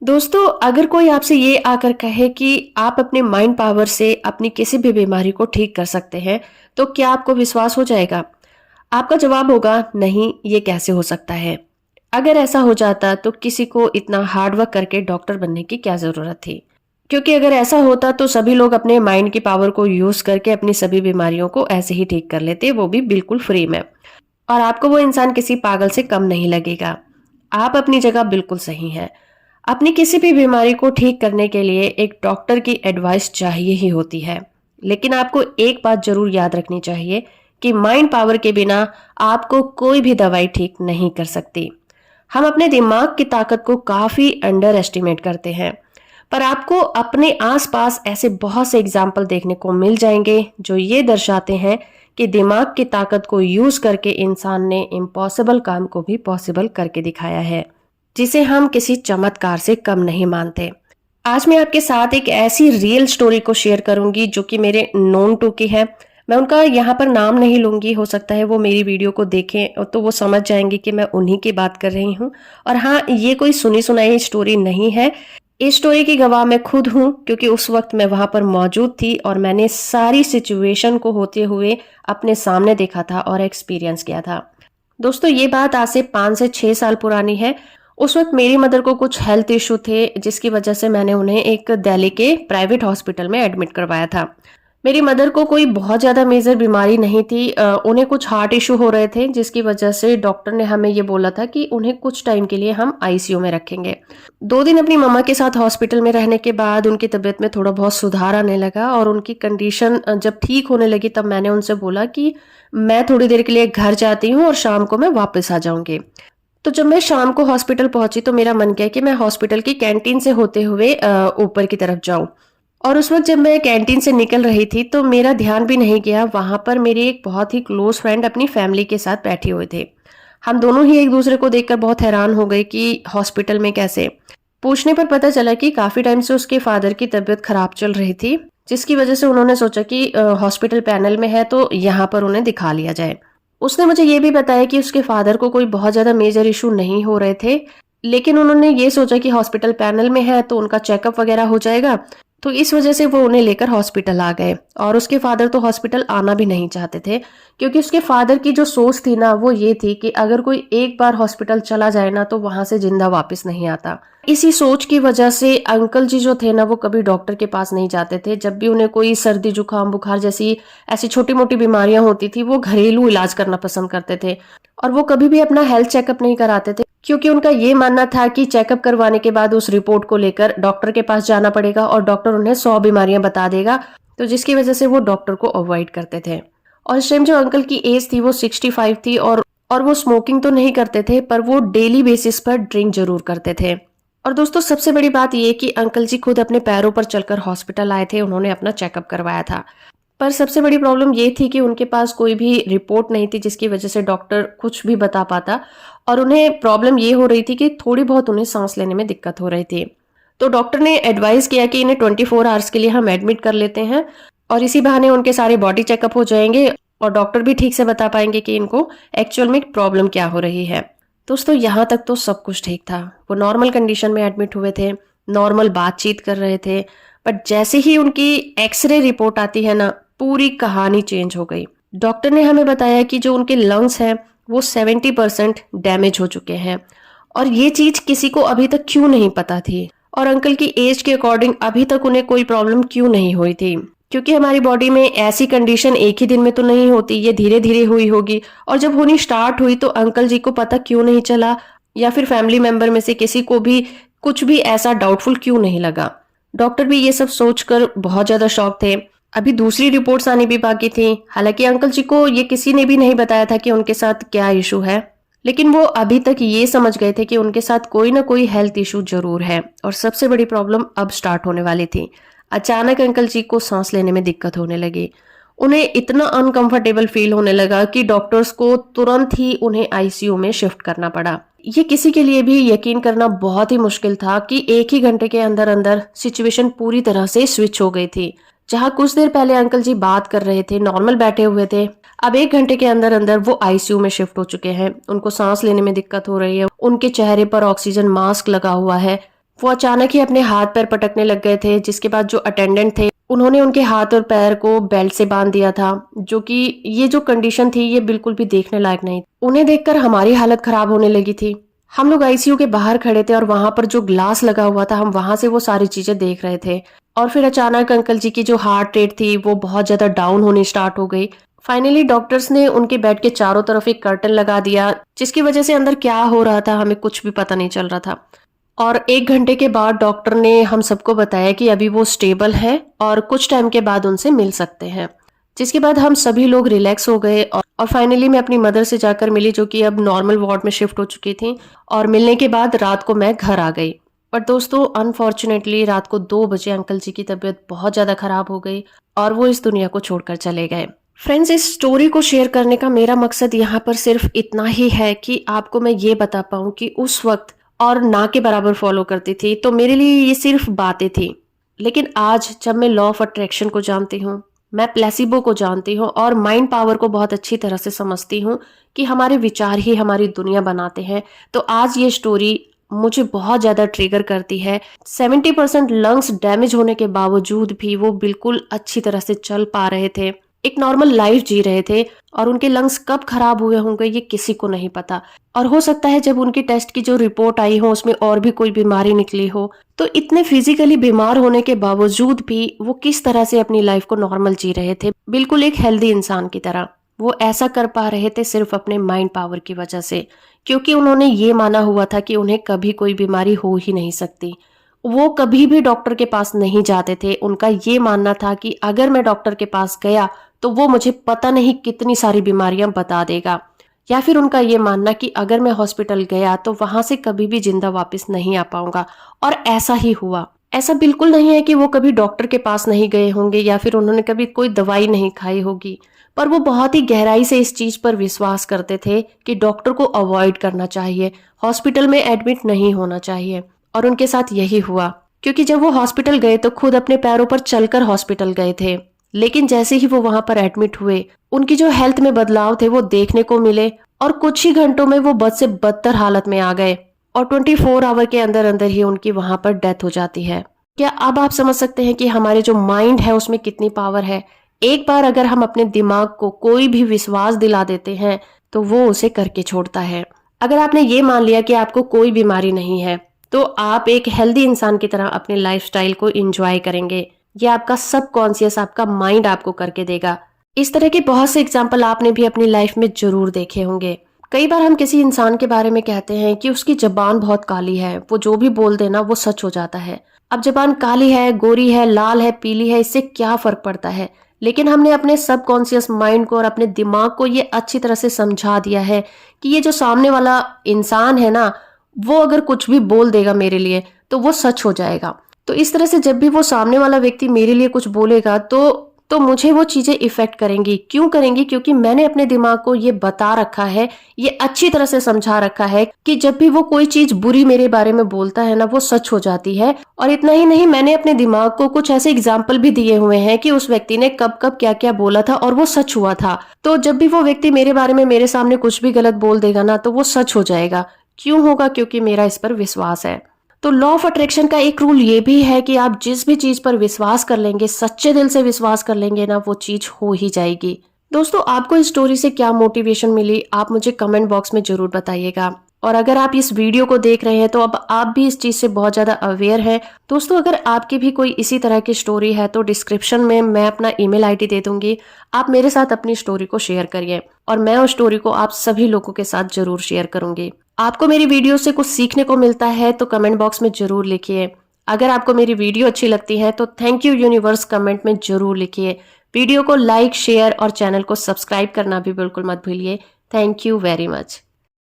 दोस्तों, अगर कोई आपसे ये आकर कहे कि आप अपने माइंड पावर से अपनी किसी भी बीमारी को ठीक कर सकते हैं, तो क्या आपको विश्वास हो जाएगा? आपका जवाब होगा, नहीं, ये कैसे हो सकता है? अगर ऐसा हो जाता तो किसी को इतना हार्ड वर्क करके डॉक्टर बनने की क्या ज़रूरत थी? क्योंकि अगर ऐसा होता तो सभी लोग अपने माइंड की पावर को यूज़ करके अपनी सभी बीमारियों को ऐसे ही ठीक कर लेते, वो भी बिल्कुल फ्री में। और आपको वो इंसान किसी पागल से कम नहीं लगेगा। आप अपनी जगह बिल्कुल सही हैं। अपनी किसी भी बीमारी को ठीक करने के लिए एक डॉक्टर की एडवाइस चाहिए ही होती है। लेकिन आपको एक बात जरूर याद रखनी चाहिए कि माइंड पावर के बिना आपको कोई भी दवाई ठीक नहीं कर सकती। हम अपने दिमाग की ताकत को काफी अंडर एस्टिमेट करते हैं, पर आपको अपने आसपास ऐसे बहुत से एग्जाम्पल देखने को मिल जाएंगे जो ये दर्शाते हैं कि दिमाग की ताकत को यूज करके इंसान ने इम्पॉसिबल काम को भी पॉसिबल करके दिखाया है, जिसे हम किसी चमत्कार से कम नहीं मानते। आज मैं आपके साथ एक ऐसी रियल स्टोरी को शेयर करूंगी जो कि मेरे नोन टू की है। मैं उनका यहाँ पर नाम नहीं लूंगी, हो सकता है वो मेरी वीडियो को देखें तो वो समझ जाएंगे कि मैं उन्हीं की बात कर रही हूँ। और हाँ, ये कोई सुनी सुनाई स्टोरी नहीं है। इस स्टोरी की गवाह मैं खुद हूँ, क्योंकि उस वक्त मैं वहां पर मौजूद थी और मैंने सारी सिचुएशन को होते हुए अपने सामने देखा था और एक्सपीरियंस किया था। दोस्तों, ये बात आज से 5 से 6 साल पुरानी है। उस वक्त मेरी मदर को कुछ हेल्थ इशू थे, जिसकी वजह से मैंने उन्हें एक दिल्ली के प्राइवेट हॉस्पिटल में एडमिट करवाया था। मेरी मदर को कोई बहुत ज्यादा मेजर बीमारी नहीं थी, उन्हें कुछ हार्ट इशू हो रहे थे, जिसकी वजह से डॉक्टर ने हमें ये बोला था कि उन्हें कुछ टाइम के लिए हम आईसीयू में रखेंगे। 2 दिन अपनी मम्मा के साथ हॉस्पिटल में रहने के बाद उनकी तबीयत में थोड़ा बहुत सुधार आने लगा और उनकी कंडीशन जब ठीक होने लगी, तब मैंने उनसे बोला कि मैं थोड़ी देर के लिए घर जाती हूँ और शाम को मैं वापस आ जाऊंगी। तो जब मैं शाम को हॉस्पिटल पहुंची तो मेरा मन किया कि मैं हॉस्पिटल की कैंटीन से होते हुए ऊपर की तरफ जाऊं। और उस वक्त जब मैं कैंटीन से निकल रही थी तो मेरा ध्यान भी नहीं गया, वहां पर मेरी एक बहुत ही क्लोज फ्रेंड अपनी फैमिली के साथ बैठे हुए थे। हम दोनों ही एक दूसरे को देखकर बहुत हैरान हो गए कि हॉस्पिटल में कैसे। पूछने पर पता चला कि काफी टाइम से उसके फादर की तबीयत खराब चल रही थी, जिसकी वजह से उन्होंने सोचा कि हॉस्पिटल पैनल में है तो यहाँ पर उन्हें दिखा लिया जाए। उसने मुझे ये भी बताया कि उसके फादर को कोई बहुत ज्यादा मेजर इशू नहीं हो रहे थे, लेकिन उन्होंने ये सोचा कि हॉस्पिटल पैनल में है तो उनका चेकअप वगैरह हो जाएगा, तो इस वजह से वो उन्हें लेकर हॉस्पिटल आ गए। और उसके फादर तो हॉस्पिटल आना भी नहीं चाहते थे, क्योंकि उसके फादर की जो सोच थी ना, वो ये थी कि अगर कोई एक बार हॉस्पिटल चला जाए ना तो वहां से जिंदा वापस नहीं आता। इसी सोच की वजह से अंकल जी जो थे ना, वो कभी डॉक्टर के पास नहीं जाते थे। जब भी उन्हें कोई सर्दी जुकाम बुखार जैसी ऐसी छोटी मोटी बीमारियां होती थी, वो घरेलू इलाज करना पसंद करते थे। और वो कभी भी अपना हेल्थ चेकअप नहीं कराते थे, क्योंकि उनका ये मानना था कि चेकअप करवाने के बाद उस रिपोर्ट को लेकर डॉक्टर के पास जाना पड़ेगा और डॉक्टर उन्हें 100 बीमारियां बता देगा, तो जिसकी वजह से वो डॉक्टर को अवॉइड करते थे। और इस टाइम जो अंकल की एज थी वो 65 थी, और वो स्मोकिंग तो नहीं करते थे, पर वो डेली बेसिस पर ड्रिंक जरूर करते थे। और दोस्तों, सबसे बड़ी बात ये कि अंकल जी खुद अपने पैरों पर चलकर हॉस्पिटल आए थे, उन्होंने अपना चेकअप करवाया था। पर सबसे बड़ी प्रॉब्लम ये थी कि उनके पास कोई भी रिपोर्ट नहीं थी, जिसकी वजह से डॉक्टर कुछ भी बता पाता। और उन्हें प्रॉब्लम ये हो रही थी कि थोड़ी बहुत उन्हें सांस लेने में दिक्कत हो रही थी। तो डॉक्टर ने एडवाइस किया कि इन्हें 24 आवर्स के लिए हम एडमिट कर लेते हैं, और इसी बहाने उनके सारे बॉडी चेकअप हो जाएंगे और डॉक्टर भी ठीक से बता पाएंगे कि इनको एक्चुअल में प्रॉब्लम क्या हो रही है। दोस्तों, यहाँ तक तो सब कुछ ठीक था। वो नॉर्मल कंडीशन में एडमिट हुए थे, नॉर्मल बातचीत कर रहे थे, बट जैसे ही उनकी एक्सरे रिपोर्ट आती है ना, पूरी कहानी चेंज हो गई। डॉक्टर ने हमें बताया कि जो उनके लंग्स हैं वो 70% डैमेज हो चुके हैं, और ये चीज किसी को अभी तक क्यों नहीं पता थी। और अंकल की एज के अकॉर्डिंग अभी तक उन्हें कोई प्रॉब्लम क्यों नहीं हुई थी, क्योंकि हमारी बॉडी में ऐसी कंडीशन एक ही दिन में तो नहीं होती, ये धीरे धीरे हुई होगी। और जब होनी स्टार्ट हुई तो अंकल जी को पता क्यों नहीं चला, या फिर फैमिली मेंबर में से किसी को भी कुछ भी ऐसा डाउटफुल क्यों नहीं लगा। डॉक्टर भी ये सब सोचकर बहुत ज्यादा शॉक थे। अभी दूसरी रिपोर्ट्स आनी भी बाकी थी। हालांकि अंकल जी को ये किसी ने भी नहीं बताया था कि उनके साथ क्या इशू है, लेकिन वो अभी तक ये समझ गए थे कि उनके साथ कोई ना कोई हेल्थ इशू जरूर है। और सबसे बड़ी प्रॉब्लम अब स्टार्ट होने वाली थी। अचानक अंकल जी को सांस लेने में दिक्कत होने लगी। उन्हें इतना अनकंफर्टेबल फील होने लगा कि डॉक्टर्स को तुरंत ही उन्हें आईसीयू में शिफ्ट करना पड़ा। ये किसी के लिए भी यकीन करना बहुत ही मुश्किल था कि एक ही घंटे के अंदर अंदर सिचुएशन पूरी तरह से स्विच हो गई थी। जहां कुछ देर पहले अंकल जी बात कर रहे थे, नॉर्मल बैठे हुए थे, अब एक घंटे के अंदर अंदर वो आईसीयू में शिफ्ट हो चुके हैं। उनको सांस लेने में दिक्कत हो रही है, उनके चेहरे पर ऑक्सीजन मास्क लगा हुआ है, वो अचानक ही अपने हाथ पैर पटकने लग गए थे, जिसके बाद जो अटेंडेंट थे उन्होंने उनके हाथ और पैर को बेल्ट से बांध दिया था, जो कि ये जो कंडीशन थी ये बिल्कुल भी देखने लायक नहीं। उन्हें देखकर हमारी हालत खराब होने लगी थी। हम लोग आईसीयू के बाहर खड़े थे और वहां पर जो ग्लास लगा हुआ था हम वहां से वो सारी चीजें देख रहे थे। और फिर अचानक अंकल जी की जो हार्ट रेट थी वो बहुत ज्यादा डाउन होनी स्टार्ट हो गई। फाइनली डॉक्टर्स ने उनके बेड के चारों तरफ एक कर्टन लगा दिया, जिसकी वजह से अंदर क्या हो रहा था हमें कुछ भी पता नहीं चल रहा था। और 1 घंटे के बाद डॉक्टर ने हम सबको बताया कि अभी वो स्टेबल है और कुछ टाइम के बाद उनसे मिल सकते हैं। जिसके बाद हम सभी लोग रिलैक्स हो गए और फाइनली मैं अपनी मदर से जाकर मिली, जो कि अब नॉर्मल वार्ड में शिफ्ट हो चुकी थी। और मिलने के बाद रात को मैं घर आ गई। पर दोस्तों अनफॉर्चुनेटली रात को 2 बजे अंकल जी की तबीयत बहुत ज्यादा खराब हो गई और वो इस दुनिया को छोड़कर चले गए। फ्रेंड्स, इस स्टोरी को शेयर करने का मेरा मकसद यहाँ पर सिर्फ इतना ही है कि आपको मैं ये बता पाऊं कि उस वक्त और ना के बराबर फॉलो करती थी तो मेरे लिए ये सिर्फ बातें थी। लेकिन आज जब मैं लॉ ऑफ अट्रैक्शन को जानती हूँ, मैं प्लेसिबो को जानती हूँ और माइंड पावर को बहुत अच्छी तरह से समझती हूँ कि हमारे विचार ही हमारी दुनिया बनाते हैं, तो आज ये स्टोरी मुझे बहुत ज्यादा ट्रिगर करती है। 70% लंग्स डैमेज होने के बावजूद भी वो बिल्कुल अच्छी तरह से चल पा रहे थे, एक नॉर्मल लाइफ जी रहे थे। और उनके लंग्स कब खराब हुए होंगे ये किसी को नहीं पता। और हो सकता है जब उनकी टेस्ट की जो रिपोर्ट आई हो उसमें और भी कोई बीमारी निकली हो। तो इतने फिजिकली बीमार होने के बावजूद भी वो किस तरह से अपनी लाइफ को नॉर्मल जी रहे थे, बिल्कुल एक हेल्दी इंसान की तरह। वो ऐसा कर पा रहे थे सिर्फ अपने माइंड पावर की वजह से, क्योंकि उन्होंने ये माना हुआ था कि उन्हें कभी कोई बीमारी हो ही नहीं सकती। वो कभी भी डॉक्टर के पास नहीं जाते थे। उनका ये मानना था कि अगर मैं डॉक्टर के पास गया तो वो मुझे पता नहीं कितनी सारी बीमारियां बता देगा। या फिर उनका ये मानना कि अगर मैं हॉस्पिटल गया तो वहां से कभी भी जिंदा वापस नहीं आ पाऊंगा। और ऐसा ही हुआ। ऐसा बिल्कुल नहीं है कि वो कभी डॉक्टर के पास नहीं गए होंगे या फिर उन्होंने कभी कोई दवाई नहीं खाई होगी, पर वो बहुत ही गहराई से इस चीज पर विश्वास करते थे कि डॉक्टर को अवॉइड करना चाहिए, हॉस्पिटल में एडमिट नहीं होना चाहिए। और उनके साथ यही हुआ, क्योंकि जब वो हॉस्पिटल गए तो खुद अपने पैरों पर चलकर हॉस्पिटल गए थे। लेकिन जैसे ही वो वहां पर एडमिट हुए, उनकी जो हेल्थ में बदलाव थे वो देखने को मिले और कुछ ही घंटों में वो बद से बदतर हालत में आ गए और 24 आवर के अंदर अंदर ही उनकी वहां पर डेथ हो जाती है। क्या अब आप समझ सकते हैं कि हमारे जो माइंड है उसमें कितनी पावर है। एक बार अगर हम अपने दिमाग को कोई भी विश्वास दिला देते हैं तो वो उसे करके छोड़ता है। अगर आपने ये मान लिया कि आपको कोई बीमारी नहीं है तो आप एक हेल्दी इंसान की तरह अपने लाइफस्टाइल को एंजॉय करेंगे। ये आपका सबकॉन्शियस, आपका माइंड आपको करके देगा। इस तरह के बहुत से एग्जाम्पल आपने भी अपनी लाइफ में जरूर देखे होंगे। कई बार हम किसी इंसान के बारे में कहते हैं कि उसकी जबान बहुत काली है, वो जो भी बोल देना वो सच हो जाता है। अब जबान काली है, गोरी है, लाल है, पीली है, इससे क्या फर्क पड़ता है। लेकिन हमने अपने सबकॉन्शियस माइंड को और अपने दिमाग को ये अच्छी तरह से समझा दिया है कि ये जो सामने वाला इंसान है ना, वो अगर कुछ भी बोल देगा मेरे लिए तो वो सच हो जाएगा। तो इस तरह से जब भी वो सामने वाला व्यक्ति मेरे लिए कुछ बोलेगा तो मुझे वो चीजें इफेक्ट करेंगी। क्यों करेंगी? क्योंकि मैंने अपने दिमाग को ये बता रखा है, ये अच्छी तरह से समझा रखा है कि जब भी वो कोई चीज बुरी मेरे बारे में बोलता है ना, वो सच हो जाती है। और इतना ही नहीं, मैंने अपने दिमाग को कुछ ऐसे एग्जाम्पल भी दिए हुए हैं कि उस व्यक्ति ने कब कब क्या क्या बोला था और वो सच हुआ था। तो जब भी वो व्यक्ति मेरे बारे में मेरे सामने कुछ भी गलत बोल देगा ना, तो वो सच हो जाएगा। क्यों होगा? क्योंकि मेरा इस पर विश्वास है। तो लॉ ऑफ अट्रैक्शन का एक रूल ये भी है कि आप जिस भी चीज पर विश्वास कर लेंगे, सच्चे दिल से विश्वास कर लेंगे ना, वो चीज हो ही जाएगी। दोस्तों, आपको इस स्टोरी से क्या मोटिवेशन मिली, आप मुझे कमेंट बॉक्स में जरूर बताइएगा। और अगर आप इस वीडियो को देख रहे हैं तो अब आप भी इस चीज से बहुत ज्यादा अवेयर हैं। दोस्तों, अगर आपकी भी कोई इसी तरह की स्टोरी है तो डिस्क्रिप्शन में मैं अपना ईमेल आईडी दे दूंगी। आप मेरे साथ अपनी स्टोरी को शेयर करिए और मैं उस स्टोरी को आप सभी लोगों के साथ जरूर शेयर करूंगी। आपको मेरी वीडियो से कुछ सीखने को मिलता है तो कमेंट बॉक्स में जरूर लिखिए। अगर आपको मेरी वीडियो अच्छी लगती है तो थैंक यू यूनिवर्स कमेंट में जरूर लिखिए। वीडियो को लाइक, शेयर और चैनल को सब्सक्राइब करना भी बिल्कुल मत भूलिए। Thank you very much.